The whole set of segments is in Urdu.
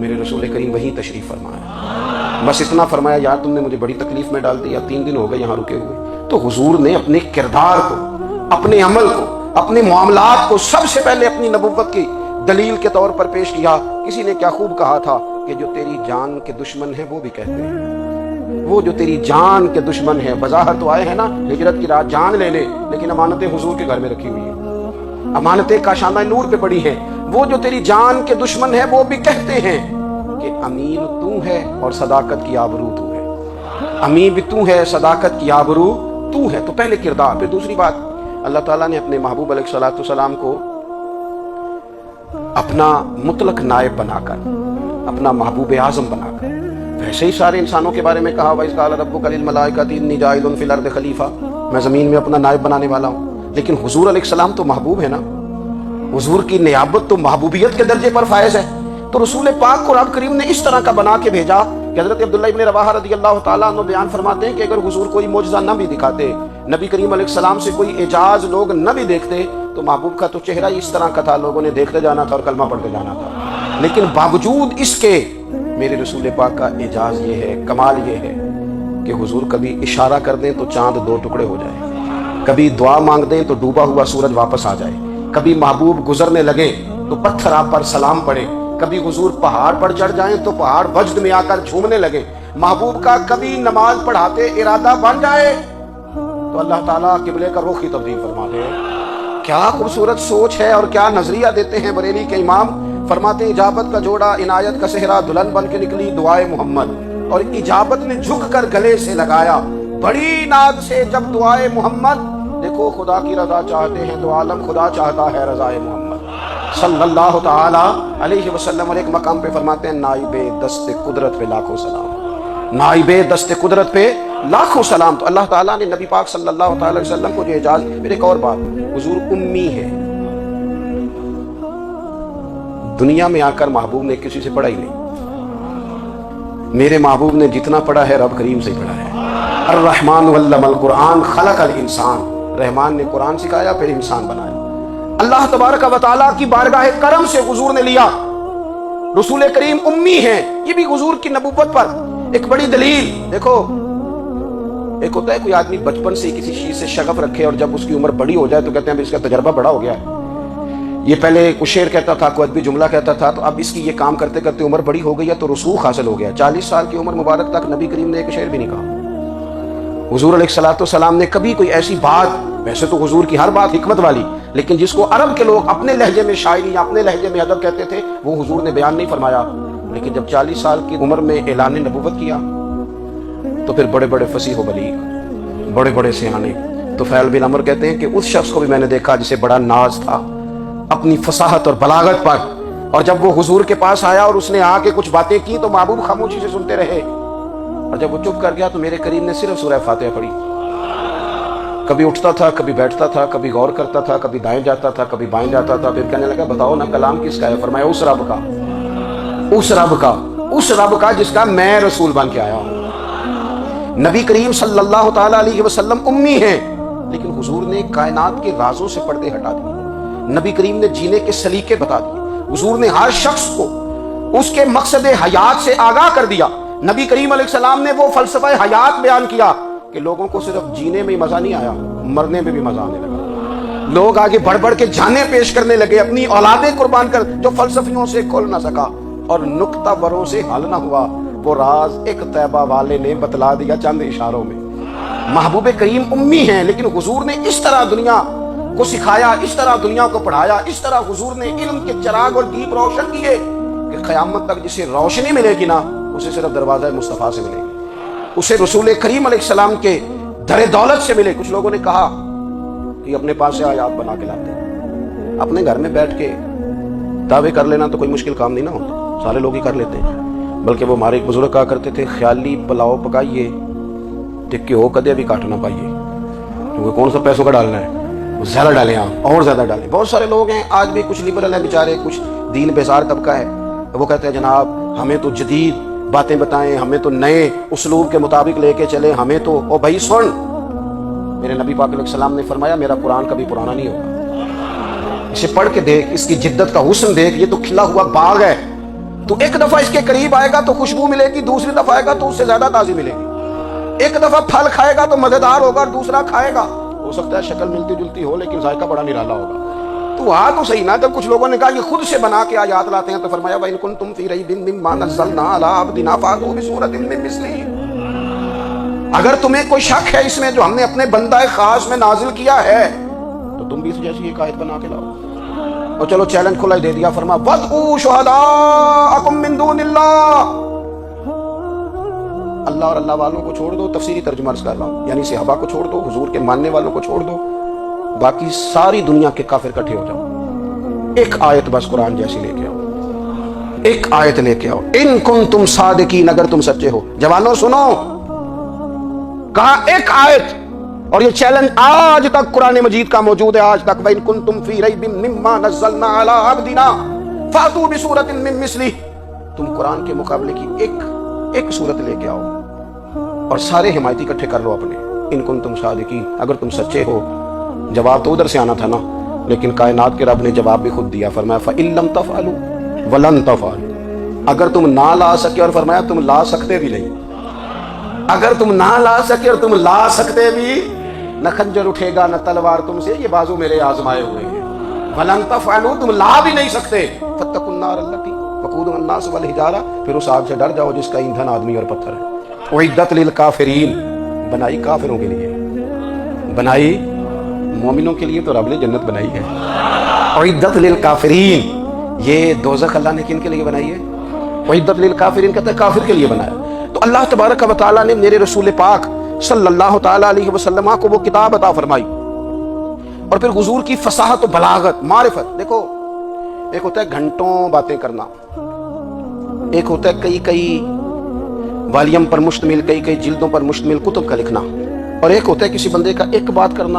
میرے رسول کریم وہیں تشریف فرمایا. بس اتنا فرمایا یار تم نے مجھے بڑی تکلیف میں ڈال دیا, 3 دن ہو گئے یہاں رکے ہوئے. تو حضور نے اپنے کردار کو, اپنے عمل کو, اپنے معاملات کو سب سے پہلے اپنی نبوت کی دلیل کے طور پر پیش کیا. کسی نے کیا خوب کہا تھا کہ جو تیری جان کے دشمن ہیں وہ بھی کہتے ہیں, وہ جو تیری جان کے دشمن ہیں, بظاہر تو آئے ہیں نا ہجرت کی رات جان لے لے, لیکن امانتیں حضور کے گھر میں رکھی ہوئی ہیں, امانتیں کاشانہ نور پہ پڑی ہیں. وہ جو تیری جان کے دشمن ہیں وہ بھی کہتے ہیں کہ امین تو ہے اور صداقت کی آبرو تو ہے, امین بھی تو ہے, صداقت کی آبرو تو ہے. تو پہلے کردار. پھر دوسری بات, اللہ تعالیٰ نے اپنے محبوب علیہ السلام کو اپنا مطلق نائب بنا کر, اپنا محبوب اعظم بنا کر, ویسے ہی سارے انسانوں کے بارے میں کہا وَإِذْ قَالَ رَبُّكَ لِلْمَلَائِكَةِ إِنِّي جَاعِلٌ فِي الْأَرْضِ خَلِيفَةً, میں زمین میں اپنا نائب بنانے والا ہوں. لیکن حضور علیہ السلام تو محبوب ہے نا, حضور کی نیابت تو محبوبیت کے درجے پر فائز ہے. تو رسول پاک کو رب کریم نے اس طرح کا بنا کے بھیجا کہ حضرت عبداللہ ابن رواحہ رضی اللہ تعالیٰ عنہ بیان فرماتے ہیں کہ اگر حضور کوئی معجزہ نہ بھی دکھاتے, نبی کریم علیہ السلام سے کوئی اعجاز لوگ نہ بھی دیکھتے, تو محبوب کا تو چہرہ ہی اس طرح کا تھا, لوگوں نے دیکھتے جانا تھا اور کلمہ پڑھتے جانا تھا. لیکن باوجود اس کے میرے رسول پاک کا اعجاز یہ ہے, کمال یہ ہے کہ حضور کبھی اشارہ کر دیں تو چاند 2 ٹکڑے ہو جائے, کبھی دعا مانگ دیں تو ڈوبا ہوا سورج واپس آ جائے, کبھی محبوب گزرنے لگے تو پتھر آپ پر سلام پڑے, کبھی حضور پہاڑ پر چڑھ جائیں تو پہاڑ وجد میں آ کر جھومنے لگے. محبوب کا کبھی نماز پڑھاتے ارادہ بن جائے تو اللہ تعالیٰ قبلے کا رخ ہی تبدیل فرما دے. کیا خوبصورت سوچ ہے اور کیا نظریہ دیتے ہیں بریلی کے امام. فرماتے ہیں اجابت کا جوڑا عنایت کا صحرا دلہن بن کے نکلی دعائے محمد, اور اجابت نے جھک کر گلے سے لگایا بڑی ناز سے جب دعائے محمد. دیکھو خدا کی رضا چاہتے ہیں تو عالم خدا چاہتا ہے رضائے محمد صلی اللہ تعالی علیہ وسلم. اور ایک مقام پہ فرماتے ہیں نائب دست قدرت پہ لاکھوں سلام, نائب دست قدرت پہ لاکھوں سلام. تو اللہ تعالیٰ نے نبی پاک صلی اللہ تعالی علیہ وسلم کو جو اعجاز. پھر ایک اور بات, حضور امی ہے. دنیا میں آ کر محبوب نے کسی سے پڑھا ہی نہیں. میرے محبوب نے جتنا پڑھا ہے رب کریم سے پڑھا ہے. الرحمن علم القرآن خلق الانسان, رحمان نے قرآن سکھایا پھر انسان بنایا. اللہ تبارک و تعالیٰ کی بارگاہ کرم سے حضور نے لیا. رسول کریم امی ہیں, یہ بھی حضور کی نبوت پر ایک بڑی دلیل. دیکھو ایک ہوتا ہے کوئی آدمی بچپن سے کسی چیز سے شغف رکھے اور جب اس کی عمر بڑی ہو جائے تو کہتے ہیں اس کا تجربہ بڑا ہو گیا ہے. یہ پہلے کوئی شعر کہتا تھا, کوئی ادبی جملہ کہتا تھا, تو اب اس کی یہ کام کرتے کرتے عمر بڑی ہو گئی ہے تو رسوخ حاصل ہو گیا. 40 سال کی عمر مبارک تک نبی کریم نے ایک شعر بھی نہیں کہا. حضور علیہ السلام نے کبھی کوئی ایسی بات, ویسے تو حضور کی ہر بات حکمت والی, لیکن جس کو عرب کے لوگ اپنے لہجے میں شاعری یا اپنے لہجے میں ادب کہتے تھے, وہ حضور نے بیان نہیں فرمایا. لیکن جب 40 سال کی عمر میں اعلان نبوت کیا تو پھر بڑے بڑے فصیح و بلیغ, بڑے بڑے سیانے طفیل بن عمر کہتے ہیں کہ اس شخص کو بھی میں نے دیکھا جسے بڑا ناز تھا اپنی فصاحت اور بلاغت پر, اور جب وہ حضور کے پاس آیا اور اس نے آ کے کچھ باتیں کی تو محبوب خاموشی سے سنتے رہے, اور جب وہ چپ کر گیا تو میرے کریم نے صرف سورہ فاتحہ پڑھی. کبھی اٹھتا تھا, کبھی بیٹھتا تھا, کبھی غور کرتا تھا, کبھی دائیں جاتا تھا, کبھی بائیں جاتا تھا. پھر کہنے لگا بتاؤ نا کلام کس کا ہے؟ فرمایا اس رب کا, اس رب کا, اس رب کا جس کا میں رسول بن کے آیا ہوں. نبی کریم صلی اللہ تعالی علیہ وسلم امی ہیں, لیکن حضور نے کائنات کے رازوں سے پردے ہٹا دیے. نبی کریم نے جینے کے سلیقے بتا دیے. حضور نے ہر شخص کو اس کے مقصد حیات سے آگاہ کر دیا. نبی کریم علیہ السلام نے وہ فلسفہ حیات بیان کیا کہ لوگوں کو صرف جینے میں مزہ نہیں آیا, مرنے میں بھی مزہ آنے لگا. لوگ آگے بڑھ بڑھ کے جانیں پیش کرنے لگے, اپنی اولادیں قربان کر. جو فلسفیوں سے کھل نہ سکا اور نکتہ بروں سے حل نہ ہوا, وہ راز ایک طیبہ والے نے بتلا دیا چند اشاروں میں. محبوب کریم امی ہیں, لیکن حضور نے اس طرح دنیا کو سکھایا, اس طرح دنیا کو پڑھایا, اس طرح حضور نے علم کے چراغ اور دیپ روشن کیے کہ قیامت تک جسے روشنی ملے گی نا, اسے صرف دروازہ مصطفیٰ سے ملے گی, اسے رسول کریم علیہ السلام کے در دولت سے ملے. کچھ لوگوں نے کہا کہ اپنے پاس سے آیات بنا کے لاتے ہیں, اپنے گھر میں بیٹھ کے دعوے کر لینا تو کوئی مشکل کام نہیں نہ ہوتا, سارے لوگ ہی کر لیتے ہیں. بلکہ وہ ہمارے ایک بزرگ کہا کرتے تھے خیالی پلاؤ پکائیے ٹکے ہو کدے بھی کاٹ نہ پائیے, کیونکہ کون سا پیسوں کا ڈالنا ہے, زیادہ ڈالیں آپ اور زیادہ ڈالیں. بہت سارے لوگ ہیں آج بھی, کچھ لبرل ہیں بیچارے, کچھ دین بیزار طبقہ ہے, وہ کہتے ہیں جناب ہمیں تو جدید باتیں بتائیں, ہمیں تو نئے اسلوب کے مطابق لے کے چلیں, ہمیں تو او بھائی سن, میرے نبی پاک علیہ السلام نے فرمایا میرا قرآن کبھی پرانا نہیں ہوگا. اسے پڑھ کے دیکھ, اس کی جدت کا حسن دیکھ, یہ تو کھلا ہوا باغ ہے, تو ایک دفعہ اس کے قریب آئے گا تو خوشبو ملے گی، دوسری دفعہ آئے گا تو اس سے زیادہ تازی ملے گی، ایک دفعہ پھل کھائے گا تو مزیدار ہوگا اور دوسرا کھائے گا ہو سکتا ہے شکل ملتی جلتی ہو لیکن ذائقہ بڑا نرالا ہوگا۔ تو آ تو صحیح نا، جب کچھ لوگوں نے کہا یہ خود سے بنا کے آیات لاتے ہیں تو فرمایا وَإِن كُنتُمْ فِي رَيْبٍ مِّمَّا نَزَّلْنَا عَلَىٰ عَبْدِنَا فَأْتُوا بِسُورَةٍ مِّن مِّثْلِهِ، اگر تمہیں کوئی شک ہے اس میں جو ہم نے اپنے بندہ خاص میں نازل کیا ہے تو تم بھی اس جیسی ایک آیت بنا کے لاؤ۔ اور چلو چیلنج کھلا ہی دے دیا، فرمایا وَادْعُوا شُهَدَاءَكُم مِّن دُونِ اللَّهِ، اللہ اور اللہ والوں کو چھوڑ دو، تفسیری ترجمہ عرض کر رہا ہوں، یعنی صحابہ کو چھوڑ دو، حضور کے ماننے والوں کو چھوڑ دو، باقی ساری دنیا کے کافر اکٹھے ہو جاؤ، ایک آیت بس قرآن جیسی لے کے آؤ، ایک آیت لے کے آؤ، ان کنتم صادقین، اگر تم سچے ہو۔ جوانوں سنو، کہا ایک آیت، اور یہ چیلنج آج تک قرآن مجید کا موجود ہے، آج تک وَإِن كُنتُمْ فِي رَيْبٍ مِّمَّا نَزَّلْنَا عَلَىٰ عَبْدِنَا فَأْتُوا بِسُورَةٍ مِّن مِّثْلِهِ، تم قرآن کے مقابلے کی ایک صورت لے کے آؤ اور سارے حمایتی اکٹھے کر لو اپنے، ان کنتم صادقین، اگر تم سچے ہو۔ جواب تو ادھر سے آنا تھا نا، لیکن کائنات کے رب نے جواب بھی خود دیا، فرمایا فَإِن لَمْ تَفْعَلُوا وَلَن تَفْعَلُوا، اگر تم نہ لا سکے، اور فرمایا تم لا سکتے بھی نہیں، اگر تم نہ لا سکے اور تم لا سکتے بھی، نہ خنجر اٹھے گا نہ تلوار تم سے، یہ بازو میرے آزمائے ہوئے ہیں، وَلَن تَفْعَلُوا، تم لا بھی نہیں سکتے، فَاتَّقُوا النَّارَ الَّتِي وَقُودُهَا النَّاسُ وَالْحِجَارَةُ، پھر اس آگ سے ڈر جاؤ جس کا ایندھن آدمی اور پتھر ہے، اُعِدَّتْ لِلْكَافِرِينَ، بنائی کافروں کے لیے، بنائی مومنوں کے لیے تو رب نے جنت بنائی ہے، اُعِدَّتْ لِلْكَافِرِينَ، یہ دوزخ اللہ نے کن کے لیے بنائی ہے؟ اُعِدَّتْ لِلْكَافِرِينَ کہتا ہے کافر کے لیے بنایا۔ تو اللہ تبارک و تعالیٰ نے میرے رسول پاک صلی اللہ تعالیٰ علیہ وسلم کو وہ کتاب عطا فرمائی، اور پھر حضور کی فصاحت و بلاغت، معرفت، دیکھو ایک ہوتا ہے گھنٹوں باتیں کرنا، ایک ہوتا ہے کئی والیم پر مشتمل، کئی جلدوں پر مشتمل کتب کا لکھنا، اور ایک ہوتا ہے کسی بندے کا ایک بات کرنا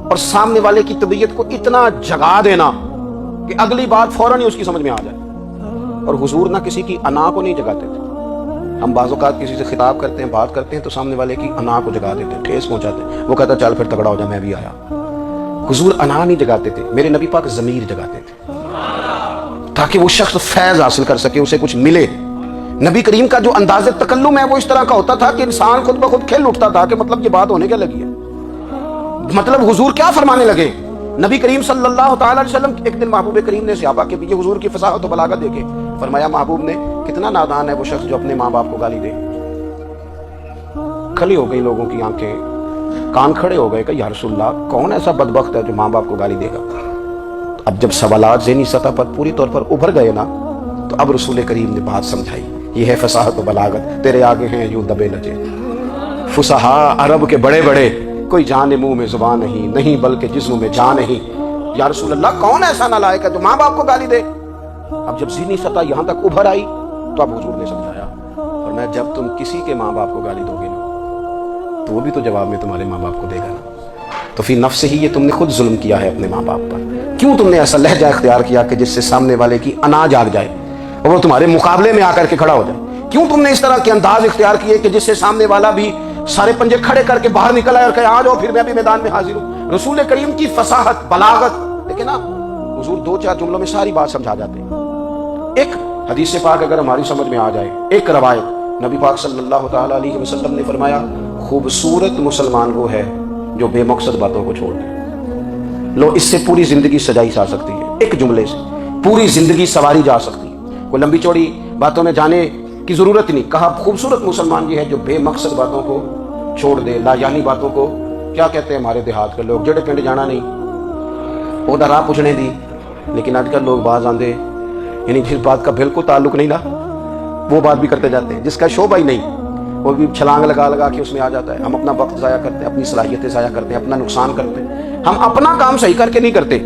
اور سامنے والے کی طبیعت کو اتنا جگا دینا کہ اگلی بات فوراً ہی اس کی سمجھ میں آ جائے۔ اور حضور نہ کسی کی انا کو نہیں جگاتے تھے، ہم بعض اوقات کسی سے خطاب کرتے ہیں، بات کرتے ہیں تو سامنے والے کی انا کو جگا دیتے ہیں، ٹھیس پہنچاتے ہیں، وہ کہتا چل پھر تگڑا ہو جا میں بھی آیا۔ حضور انا نہیں جگاتے تھے، میرے نبی پاک ضمیر جگاتے تھے تاکہ وہ شخص فیض حاصل کر سکے، اسے کچھ ملے۔ نبی کریم کا جو انداز تکلم ہے وہ اس طرح کا ہوتا تھا کہ انسان خود بخود کھل اٹھتا تھا کہ مطلب یہ بات ہونے کیا لگی ہے، مطلب حضور کیا فرمانے لگے۔ نبی کریم صلی اللہ تعالیٰ علیہ وسلم ایک دن محبوب کریم نے صحابہ کے پیچھے حضور کی فصاحت و بلاغت دیکھے، فرمایا محبوب نے کتنا نادان ہے وہ شخص جو اپنے ماں باپ کو گالی دے۔ کھلی ہو گئی لوگوں کی آنکھیں، کان کھڑے ہو گئے کہ یا رسول اللہ کون ایسا بدبخت ہے جو ماں باپ کو گالی دے گا۔ اب جب سوالات ذہنی سطح پر پوری طور پر ابھر گئے نا، تو اب رسول کریم نے بات سمجھائی، یہ ہے فصاحت و بلاغت، تیرے آگے ہیں یوں دبے لجے فصحاء عرب کے بڑے بڑے، کوئی جان منہ میں زبان نہیں بلکہ جسم میں جان نہیں۔ یا رسول اللہ کون ایسا نالائق ہے جو ماں باپ کو گالی دے۔ اب جب ذہنی سطح یہاں تک ابھر آئی تو اب حضور نے سمجھایا، اور میں جب تم کسی کے ماں باپ کو گالی دو گے نا تو وہ بھی تو جواب میں تمہارے ماں باپ کو دے گا نا، تو فی نفس ہی یہ تم نے خود ظلم کیا ہے اپنے ماں باپ پر۔ کیوں تم نے ایسا لہجہ اختیار کیا کہ جس سے سامنے والے کی انا جاگ جائے اور وہ تمہارے مقابلے میں آ کر کے کھڑا ہو جائے؟ کیوں تم نے اس طرح کے انداز اختیار کیے کہ جس سے سامنے والا بھی سارے پنجے کھڑے کر کے باہر نکل آئے اور کہے آ جاؤ پھر میں بھی میدان میں حاضر ہوں؟ رسول کریم کی فصاحت بلاغت دیکھیں نا، حضور 2-4 جملوں میں ساری بات سمجھا جاتے ہیں۔ ایک حدیث پاک اگر ہماری سمجھ میں آ جائے، ایک روایت نبی پاک صلی اللہ تعالیٰ علیہ وسلم نے فرمایا خوبصورت مسلمان وہ ہے جو بے مقصد باتوں کو چھوڑ دے۔ لو اس سے پوری زندگی سجائی جا سکتی ہے، ایک جملے سے پوری زندگی سواری جا سکتی ہے، کوئی لمبی چوڑی باتوں میں جانے کی ضرورت نہیں۔ کہا خوبصورت مسلمان یہ ہے جو بے مقصد باتوں کو چھوڑ دے، لا یعنی باتوں کو، کیا کہتے ہیں ہمارے دیہات کے لوگ، جڑے پنڈ جانا نہیں وہ راہ پوچھنے دی، لیکن آج کل لوگ باز آندے یعنی جس بات کا بالکل تعلق نہیں نا وہ بات بھی کرتے جاتے ہیں، جس کا شعبہ ہی نہیں وہ بھی چھلانگ لگا کے اس میں آ جاتا ہے۔ ہم اپنا وقت ضائع کرتے ہیں، اپنی صلاحیتیں ضائع کرتے ہیں، اپنا نقصان کرتے ہیں، ہم اپنا کام صحیح کر کے نہیں کرتے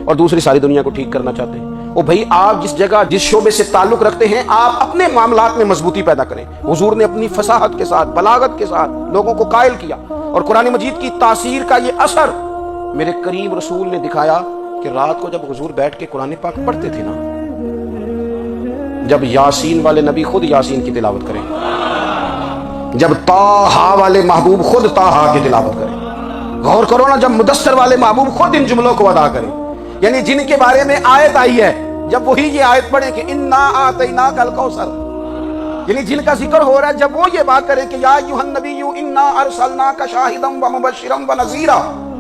اور دوسری ساری دنیا کو ٹھیک کرنا چاہتے ہیں۔ وہ بھائی آپ جس جگہ جس شعبے سے تعلق رکھتے ہیں آپ اپنے معاملات میں مضبوطی پیدا کریں۔ حضور نے اپنی فصاحت کے ساتھ بلاغت کے ساتھ لوگوں کو قائل کیا، اور قرآن مجید کی تاثیر کا یہ اثر میرے کریم رسول نے دکھایا کہ رات کو جب حضور بیٹھ کے قرآن پاک پڑھتے تھے نا، جب یاسین والے نبی خود یاسین کی تلاوت کریں، جب طٰہٰ والے محبوب خود طٰہٰ کی تلاوت کریں، غور کرو نا، جب مدثر والے محبوب خود ان جملوں کو ادا کریں، یعنی جن کے بارے میں آیت آئی ہے جب وہی یہ آیت پڑھیں کہ انا اعطیناک الکوثر، یعنی جن کا ذکر ہو رہا ہے، جب وہ یہ بات کریں کہ یا ایھا النبی انا ارسلناک شاہدا ومبشرا ونذیرا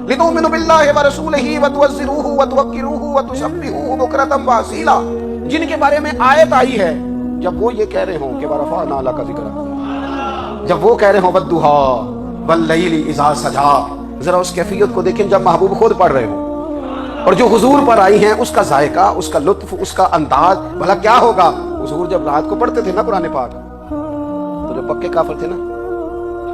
لتؤمنوا باللہ ورسولہ وتعزروہ وتوقروہ وتسبحوہ بکرۃ واصیلا، جن کے بارے میں آیت آئی ہے، جب وہ یہ کہہ رہے ہوں کہ ورفعنا لک ذکرک، جب وہ کہہ رہے ہوں والضحیٰ واللیل اذا سجا، ذرا اس کیفیت کو دیکھیں جب محبوب خود پڑھ رہے ہوں، اور جو حضور پر آئی ہیں اس کا ذائقہ، اس کا لطف، اس کا انداز بھلا کیا ہوگا۔ حضور جب رات کو پڑھتے تھے نا قرآن پاک، تو جو پکے کافر تھے نا،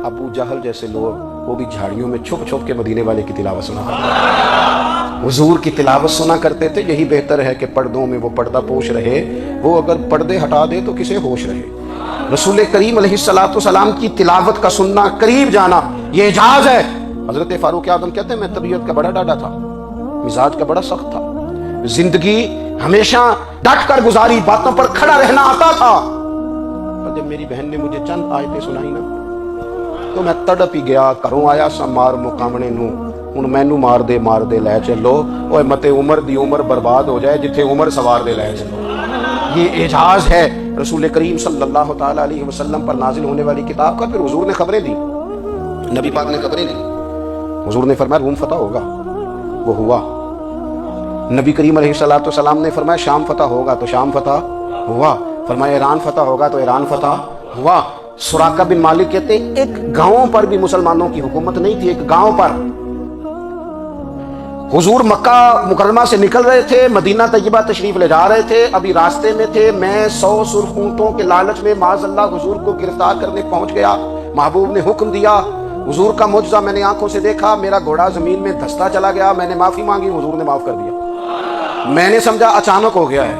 ابو جہل جیسے لوگ، وہ بھی جھاڑیوں میں چھپ چھپ کے مدینے والے کی تلاوت سنا کرتے تھے، حضور کی تلاوت سنا کرتے تھے۔ یہی بہتر ہے کہ پردوں میں وہ پردہ پوش رہے، وہ اگر پردے ہٹا دے تو کسے ہوش رہے۔ رسول کریم علیہ السلام کی تلاوت کا سننا، قریب جانا، یہ اعجاز ہے۔ حضرت فاروق اعظم کہتے ہیں میں طبیعت کا بڑا ڈاڈا تھا، مزاج کا بڑا سخت تھا، زندگی ہمیشہ ڈٹ کر گزاری، باتوں پر کھڑا رہنا آتا تھا، اور جب میری بہن نے مجھے چند آیتیں سنائی نا تو میں تڑپ ہی گیا۔ کروں آیا سا مار مقامنے نو، ہن مینوں مار دے لے چلو، اوے متے عمر دی عمر برباد ہو جائے جتھے عمر سوار دے لے چلو۔ یہ اعجاز ہے رسول کریم صلی اللہ تعالی علیہ وسلم پر نازل ہونے والی کتاب کا۔ پھر حضور نے خبریں دی، نبی پاک نے خبریں دی۔ حضور نے فرمایا روم فتح ہوگا، وہ ہوا۔ نبی کریم علیہ السلام نے فرمایا شام فتح ہوگا، تو شام فتح ہوا۔ فرمایا ایران فتح ہوگا، تو ایران فتح ہوا۔ سراقہ بن مالک کہتے ہیں ایک گاؤں پر بھی مسلمانوں کی حکومت نہیں تھی، ایک گاؤں پر۔ حضور مکہ مکرمہ سے نکل رہے تھے، مدینہ طیبہ تشریف لے جا رہے تھے، ابھی راستے میں تھے، میں 100 سرخ اونٹوں کے لالچ میں معاذ اللہ حضور کو گرفتار کرنے پہنچ گیا۔ محبوب نے حکم دیا، حضور کا معجزہ میں نے آنکھوں سے دیکھا، میرا گھوڑا زمین میں دھستا چلا گیا، میں نے معافی مانگی، حضور نے معاف کر دیا۔ میں نے سمجھا اچانک ہو گیا ہے۔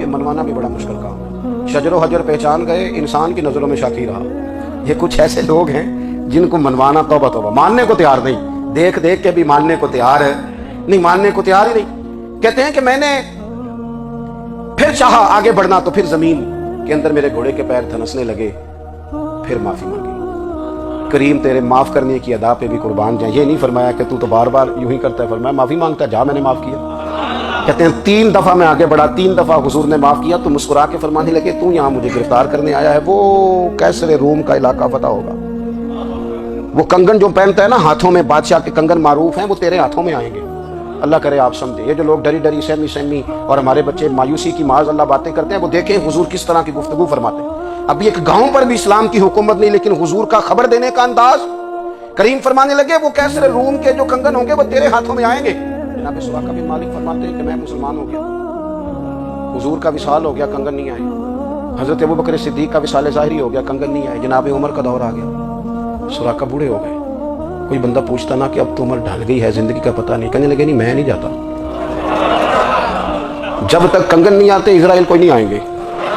یہ منوانا بھی بڑا مشکل کام ہے۔ شجر و حجر پہچان گئے، انسان کی نظروں میں شاکی رہا۔ یہ کچھ ایسے لوگ ہیں جن کو منوانا توبہ توبہ، ماننے کو تیار نہیں، دیکھ دیکھ کے بھی ماننے کو تیار ہے نہیں، ماننے کو تیار ہی نہیں۔ کہتے ہیں کہ میں نے پھر چاہا آگے بڑھنا تو پھر زمین کے اندر میرے گھوڑے کے پیر دھنسنے لگے، پھر معافی مانگی۔ کریم تیرے معاف کرنے کی ادا پہ بھی قربان جائیں۔ یہ نہیں فرمایا کہ تو بار بار یوں ہی کرتا ہے، فرمایا معافی مانگتا جا، میں نے معاف کیا۔ کہتے ہیں 3 دفعہ میں آگے بڑھا، 3 دفعہ حضور نے معاف کیا تو مسکرا کے فرمانے لگے تو یہاں مجھے گرفتار کرنے آیا ہے، وہ کیسر روم کا علاقہ فتح ہوگا۔ وہ کنگن جو پہنتا ہے نا ہاتھوں میں، بادشاہ کے کنگن معروف ہیں، وہ تیرے ہاتھوں میں آئیں گے۔ اللہ کرے آپ سمجھے۔ یہ جو لوگ ڈری ڈری سہمی اور ہمارے بچے مایوسی کی معاذ اللہ باتیں کرتے ہیں، وہ دیکھیں حضور کس طرح کی گفتگو فرماتے ہیں۔ ابھی ایک گاؤں پر بھی اسلام کی حکومت نہیں، لیکن حضور کا خبر دینے کا انداز۔ کریم فرمانے لگے وہ کیسر روم کے جو کنگن ہوں گے وہ تیرے ہاتھوں میں آئیں گے۔ جناب سراقہ بن مالک فرماتے ہیں کہ میں مسلمان ہو گیا، حضور کا وصال ہو گیا، کنگن نہیں آئے۔ حضرت ابوبکر صدیق کا وصال ظاہری ہو گیا، کنگن نہیں آئے۔ جناب عمر کا دور آ گیا، سراقہ بوڑھے ہو گئے۔ کوئی بندہ پوچھتا نا کہ اب تو عمر ڈھل گئی ہے، زندگی کا پتہ نہیں، کہنے لگے نہیں میں نہیں جاتا، جب تک کنگن نہیں آتے اسرائیل کوئی نہیں آئیں گے،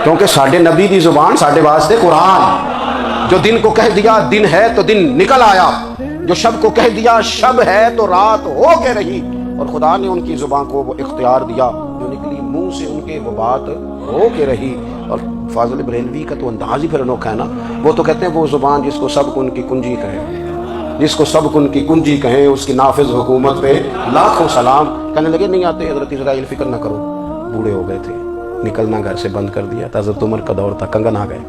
کیونکہ ساڈے نبی دی زبان ساڈے واسطے قرآن۔ جو دن کو کہہ دیا دن ہے تو دن نکل آیا، جو شب کو کہہ دیا شب ہے تو رات ہو کے رہی، اور خدا نے ان کی زبان کو وہ اختیار دیا، جو نکلی منہ سے ان کے وہ بات ہو کے رہی۔ اور فاضل بریلوی کا تو انداز ہی پھر انوکھا ہے نا، وہ تو کہتے ہیں وہ زبان جس کو سب کن کی کنجی کہے، جس کو سب کن کی کنجی کہیں، اس کی نافذ حکومت پہ لاکھوں سلام۔ کہنے لگے نہیں آتے حضرت اسرائیل، فکر نہ کرو، بوڑھے ہو گئے تھے، نکلنا گھر سے بند کر دیا تھا، حضرت عمر کا دور تھا، کنگن آ گئے۔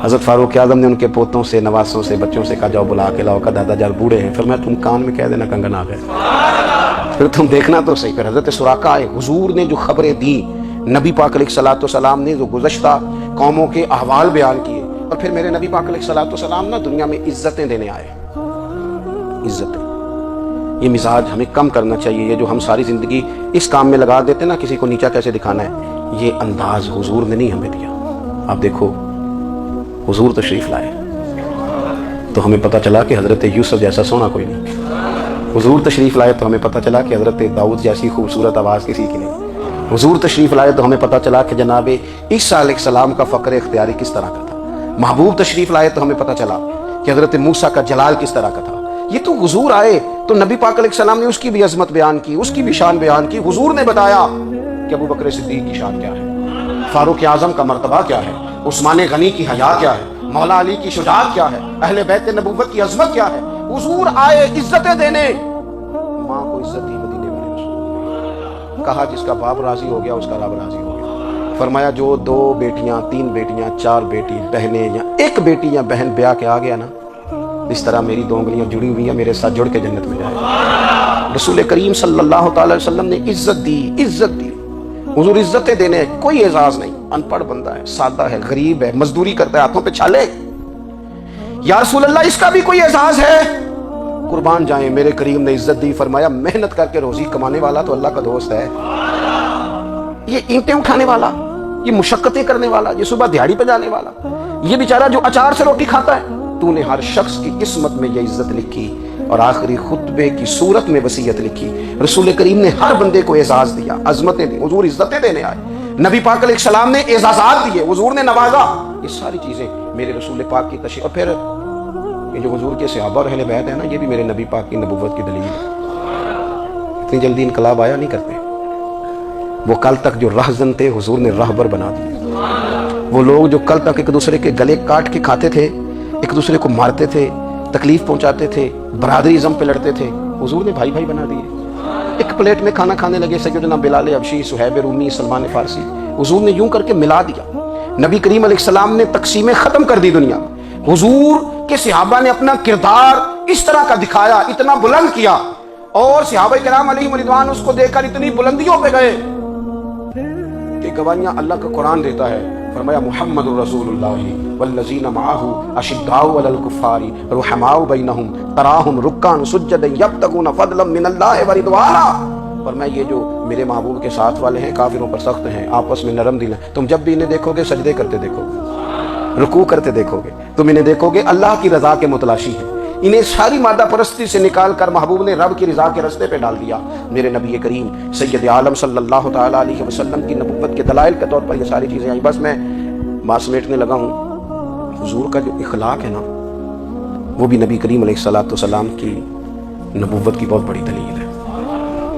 حضرت فاروق اعظم نے ان کے پوتوں سے، نواسوں سے، بچوں سے کہا جاؤ بلا کے لاؤ، کہا دادا جان بوڑھے ہیں۔ پھر میں تم کان میں کہہ دینا کنگن آ گئے، پھر تم دیکھنا تو صحیح۔ پھر حضرت سراقہ آئے، حضور نے جو خبریں دی، نبی پاک علیہ السلام نے جو گزشتہ قوموں کے احوال بیان کیے، اور پھر میرے نبی پاک علیہ السلام نا دنیا میں عزتیں دینے آئے۔ عزتیں، یہ مزاج ہمیں کم کرنا چاہیے۔ یہ جو ہم ساری زندگی اس کام میں لگا دیتے نا، کسی کو نیچا کیسے دکھانا ہے، یہ انداز حضور نے نہیں ہمیں دیا۔ آپ دیکھو حضور تشریف لائے تو ہمیں پتہ چلا کہ حضرت یوسف جیسا سونا کوئی نہیں، حضور تشریف لائے تو ہمیں پتہ چلا کہ حضرت داؤد جیسی خوبصورت آواز کسی کی نہیں، حضور تشریف لائے تو ہمیں پتہ چلا کہ جناب عیسیٰ علیہ السلام کا فقر اختیاری کس طرح کا تھا، محبوب تشریف لائے تو ہمیں پتہ چلا کہ حضرت موسیٰ کا جلال کس طرح کا تھا۔ یہ تو حضور آئے تو نبی پاک علیہ السلام نے اس کی بھی عظمت بیان کی، اس کی بھی شان بیان کی۔ حضور نے بتایا کہ ابوبکر صدیق کی شان کیا ہے، فاروق اعظم کا مرتبہ کیا ہے، عثمان غنی کی حیا کیا ہے، مولا علی کی شجاعت کیا ہے، اہل بیت نبوت کی عظمت کیا ہے۔ حضور آئے عزتیں دینے، ماں کو عزت دی مدینے والے رسول، کہا جس کا باپ راضی ہو گیا اس کا رب راضی ہو گیا۔ فرمایا جو 2 بیٹیاں 3 بیٹیاں 4 بیٹی بہنیں یا 1 بیٹی یا بہن بیاہ کے آ گیا نا، اس طرح میری 2 انگلیاں جڑی ہوئی ہیں، میرے ساتھ جڑ کے جنت میں جائے گا۔ رسول کریم صلی اللہ تعالی وسلم نے عزت دی، عزت دی۔ حضور عزتیں دینے، کوئی اعزاز نہیں، ان پڑھ بندہ ہے، سادہ ہے، غریب ہے، مزدوری کرتا ہے، ہاتھوں پہ چھالے، یا رسول اللہ اس کا بھی کوئی اعزاز ہے؟ قربان جائیں، میرے کریم نے عزت دی، فرمایا محنت کر کے روزی کمانے والا تو اللہ کا دوست ہے۔ یہ اینٹیں اٹھانے والا، یہ مشقتیں کرنے والا، یہ صبح دیہڑی پہ جانے والا، یہ بیچارہ جو اچار سے روٹی کھاتا ہے، تو نے ہر شخص کی قسمت میں یہ عزت لکھی اور آخری خطبے کی صورت میں وصیت لکھی۔ رسول کریم نے ہر بندے کو اعزاز دیا، عظمتیں دی، حضور عزتیں دینے آئے، نبی پاک علیہ السلام نے اعزازات دیے، حضور نے نوازا۔ یہ ساری چیزیں میرے رسول پاک کی تشریف، اور پھر یہ جو حضور کے صحابہ اور اہل بیت ہے نا، یہ بھی میرے نبی پاک کی نبوت کی دلیل ہے۔ اتنی جلدی انقلاب آیا نہیں کرتے، وہ کل تک جو رہزن تھے حضور نے راہبر بنا دیے۔ وہ لوگ جو کل تک ایک دوسرے کے گلے کاٹ کے کھاتے تھے، ایک دوسرے کو مارتے تھے، تکلیف پہنچاتے تھے، برادری ازم پہ لڑتے تھے، حضور نے بھائی بھائی بنا دیے۔ ایک پلیٹ میں کھانا کھانے لگے سیدنا بلال حبشی، صہیب رومی، سلمان فارسی، حضور نے یوں کر کے ملا دیا۔ نبی کریم علیہ السلام نے تقسیمیں ختم کر دی دنیا میں۔ حضور کے صحابہ نے اپنا کردار اس طرح کا دکھایا، اتنا بلند کیا، اور صحابہ کرام علیہم رضوان اس کو دیکھ کر اتنی بلندیوں پہ گئے کہ گواہیاں اللہ کا قرآن دیتا ہے۔ فرمایا محمد رسول اللہ والذین معہ اشداء علی الکفار رحماء بینہم تراہم رکعا سجدا یبتغون فضلا من اللہ ورضوانا۔ فرمایا یہ جو میرے محبوب کے ساتھ والے ہیں کافروں پر سخت ہیں، آپس میں نرم دل ہیں، تم جب بھی انہیں دیکھو گے سجدے کرتے دیکھو گے، رکوع کرتے دیکھو گے، تم انہیں دیکھو گے اللہ کی رضا کے متلاشی ہیں۔ انہیں ساری مادہ پرستی سے نکال کر محبوب نے رب کی رضا کے رستے پہ ڈال دیا۔ میرے نبی کریم سید عالم صلی اللہ تعالی علیہ وسلم کی نبوت کے دلائل کے طور پر یہ ساری چیزیں آئیں۔ بس میں بات سمیٹنے لگا ہوں۔ حضور کا جو اخلاق ہے نا، وہ بھی نبی کریم علیہ الصلوۃ والسلام کی نبوت کی بہت بڑی دلیل ہے۔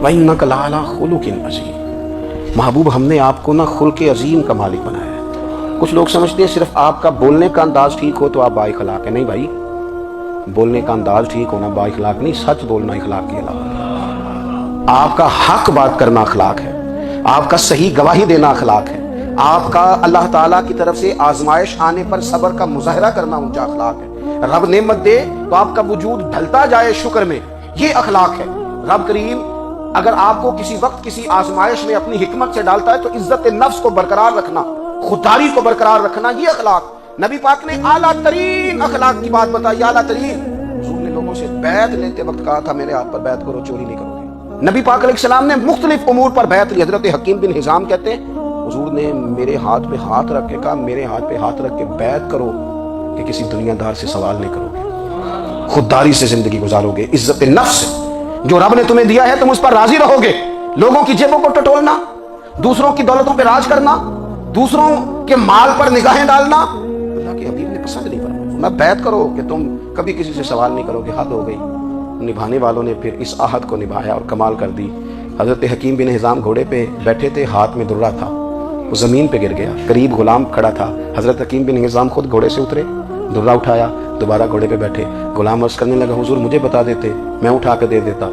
وَإِنَّكَ لَعَلَىٰ خُلُقٍ عَظِيمٍ، محبوب ہم نے آپ کو نا خلق عظیم کا مالک بنایا ہے۔ کچھ لوگ سمجھتے ہیں صرف آپ کا بولنے کا انداز ٹھیک ہو تو آپ با اخلاق ہے۔ نہیں بھائی، بولنے کا انداز ٹھیک ہونا با اخلاق نہیں، سچ بولنا اخلاق کے علاوہ۔ آپ کا حق بات کرنا اخلاق ہے، آپ کا صحیح گواہی دینا اخلاق ہے، آپ کا اللہ تعالیٰ کی طرف سے آزمائش آنے پر صبر کا مظاہرہ کرنا اونچا اخلاق ہے۔ رب نعمت دے تو آپ کا وجود ڈھلتا جائے شکر میں، یہ اخلاق ہے۔ رب کریم اگر آپ کو کسی وقت کسی آزمائش میں اپنی حکمت سے ڈالتا ہے تو عزت نفس کو برقرار رکھنا، خودداری کو برقرار رکھنا، یہ اخلاق۔ نبی پاک نے اعلیٰ ترین اخلاق کی بات بتائی، اعلیٰ ترین۔ حضور نے لوگوں سے بیعت لیتے وقت کہا تھا میرے ہاتھ پر بیعت کرو، چوری نہیں کرو گے۔ نبی پاک علیہ السلام نے مختلف امور پر بیعت لی۔ حضرت حکیم بن حزام کہتے ہیں حضور نے میرے ہاتھ پہ ہاتھ رکھ کے کہا میرے ہاتھ پہ ہاتھ رکھ کے بیعت کرو کہ کسی دنیا دار سے سوال نہیں کرو گے، خودداری سے زندگی گزارو گے، عزت نفس جو رب نے تمہیں دیا ہے تم اس پر راضی رہو گے۔ لوگوں کی جیبوں کو ٹٹولنا، دوسروں کی دولتوں پہ راج کرنا، دوسروں کے مال پر نگاہیں ڈالنا اللہ کے حبیب نے پسند نہیں فرمایا۔ بیعت کرو کہ تم کبھی کسی سے سوال نہیں کرو گے، حد ہو گئی۔ نبھانے والوں نے پھر اس عہد کو نبھایا اور کمال کر دی۔ حضرت حکیم بن حزام گھوڑے پہ بیٹھے تھے، ہاتھ میں درہ تھا، وہ زمین پہ گر گیا، قریب غلام کھڑا تھا۔ حضرت حکیم بن حزام خود گھوڑے سے اترے، درہ اٹھایا، دوبارہ گھوڑے پہ بیٹھے۔ غلام عرض کرنے لگا حضور مجھے بتا دیتے، میں اٹھا کے دے دیتا۔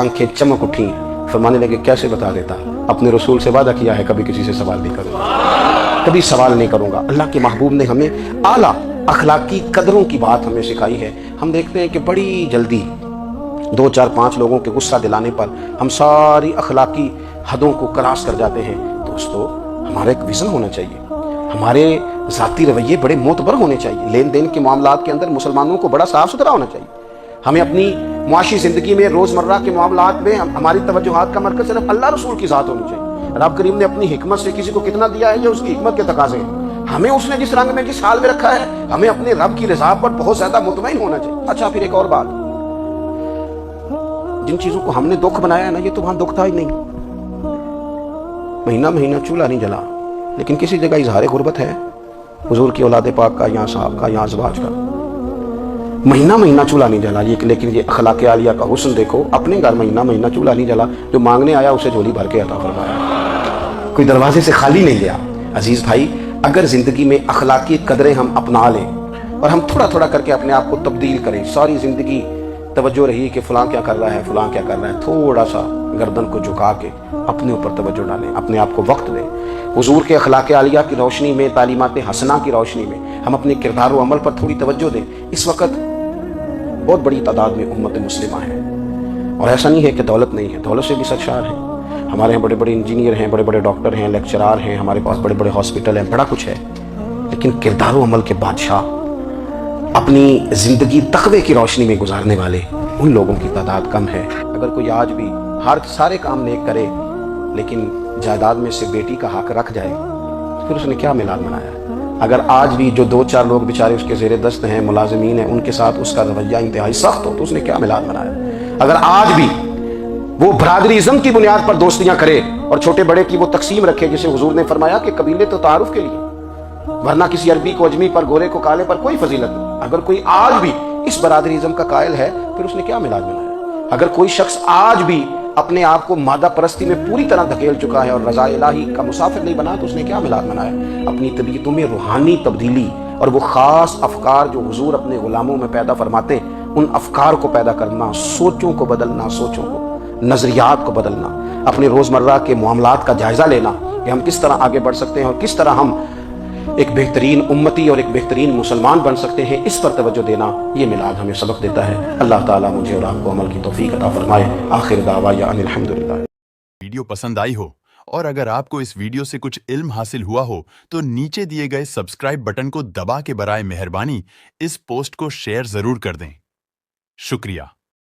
آنکھیں چمک اٹھیں، فرمانے لگے کیسے بتا دیتا؟ اپنے رسول سے وعدہ کیا ہے کبھی کسی سے سوال نہیں کروں گا، کبھی سوال نہیں کروں گا۔ اللہ کے محبوب نے ہمیں اعلیٰ اخلاقی قدروں کی بات ہمیں سکھائی ہے۔ ہم دیکھتے ہیں کہ بڑی جلدی 2 4 5 لوگوں کے غصہ دلانے پر ہم ساری اخلاقی حدوں کو کراس کر جاتے ہیں۔ دوستو ہمارا ایک ویژن ہونا چاہیے، ہمارے ذاتی رویے بڑے معتبر ہونے چاہیے۔ لین دین کے معاملات کے اندر مسلمانوں کو بڑا صاف ستھرا ہونا چاہیے۔ ہمیں اپنی معاشی زندگی میں روزمرہ کے معاملات میں ہماری توجہات کا مرکز صرف اللہ رسول کی ذات ہونی چاہیے۔ رب کریم نے اپنی حکمت سے کسی کو کتنا دیا ہے یہ اس کی حکمت کے تقاضے ہیں۔ ہمیں اس نے جس رنگ میں جس حال میں رکھا ہے ہمیں اپنے رب کی رضا پر بہت زیادہ مطمئن ہونا چاہیے۔ اچھا پھر ایک اور بات، جن چیزوں کو ہم نے دکھ بنایا ہے نا، یہ تو وہاں دکھ تھا ہی نہیں۔ مہینہ مہینہ چولہا نہیں جلا، لیکن کسی جگہ اظہار غربت ہے حضور کی اولاد پاک کا، یا صاحب کا، یا ازواج کا۔ مہینہ مہینہ چولہا نہیں جلا، لیکن یہ اخلاق عالیہ کا حسن دیکھو، اپنے گھر مہینہ مہینہ چولہا نہیں جلا، جو مانگنے آیا اسے جھولی بھر کے عطا فرمایا، کوئی دروازے سے خالی نہیں گیا۔ عزیز بھائی، اگر زندگی میں اخلاقی قدریں ہم اپنا لیں اور ہم تھوڑا تھوڑا کر کے اپنے آپ کو تبدیل کریں، ساری زندگی توجہ رہی کہ فلاں کیا کر رہا ہے، فلاں کیا کر رہا ہے، تھوڑا سا گردن کو جھکا کے اپنے اوپر توجہ ڈالیں، اپنے آپ کو وقت دیں۔ حضور کے اخلاق عالیہ کی روشنی میں، تعلیمات حسنہ کی روشنی میں ہم اپنے کردار و عمل پر تھوڑی توجہ دیں۔ اس وقت بہت بڑی تعداد میں امت مسلمہ ہے، اور ایسا نہیں ہے کہ دولت نہیں ہے، دولت سے بھی سرشار ہیں۔ ہمارے یہاں بڑے بڑے انجینئر ہیں، بڑے بڑے ڈاکٹر ہیں، لیکچرار ہیں، ہمارے پاس بڑے بڑے ہاسپٹل ہیں، بڑا کچھ ہے، لیکن کردار و عمل کے بادشاہ، اپنی زندگی تقوی کی روشنی میں گزارنے والے، ان لوگوں کی تعداد کم ہے۔ اگر کوئی آج بھی سارے کام نیک کرے لیکن جائیداد میں سے بیٹی کا حق رکھ جائے، پھر اس نے کیا میلاد منایا؟ اگر آج بھی جو 2-4 لوگ بیچارے اس کے زیر دست ہیں، ملازمین ہیں، ان کے ساتھ اس کا رویہ انتہائی سخت ہو، تو اس نے کیا میلاد منایا؟ اگر آج بھی وہ برادری ازم کی بنیاد پر دوستیاں کرے اور چھوٹے بڑے کی وہ تقسیم رکھے، جسے حضور نے فرمایا کہ قبیلے تو تعارف کے لیے، ورنہ کسی عربی کو اجمی پر، گورے کو کالے پر کوئی فضیلت نہیں۔ اگر کوئی آج بھی اس برادری ازم کا قائل ہے، پھر اس نے کیا میلاد منایا؟ اگر کوئی شخص آج بھی اپنے آپ کو مادہ پرستی میں پوری طرح دھکیل چکا ہے اور رضا الہی کا مسافر نہیں بنا، تو اس نے کیا میلاد منایا؟ اپنی طبیعتوں میں روحانی تبدیلی اور وہ خاص افکار جو حضور اپنے غلاموں میں پیدا فرماتے، ان افکار کو پیدا کرنا، سوچوں کو بدلنا، سوچوں کو، نظریات کو بدلنا، اپنے روزمرہ کے معاملات کا جائزہ لینا کہ ہم کس طرح آگے بڑھ سکتے ہیں اور کس طرح ہم ایک بہترین امتی اور ایک بہترین مسلمان بن سکتے ہیں، اس پر توجہ دینا، یہ میلاد ہمیں سبق دیتا ہے۔ اللہ تعالیٰ مجھے اور آپ کو عمل کی توفیق عطا فرمائے۔ آخر دعوانا ان الحمدللہ۔ ویڈیو پسند آئی ہو اور اگر آپ کو اس ویڈیو سے کچھ علم حاصل ہوا ہو تو نیچے دیے گئے سبسکرائب بٹن کو دبا کے برائے مہربانی اس پوسٹ کو شیئر ضرور کر دیں۔ شکریہ۔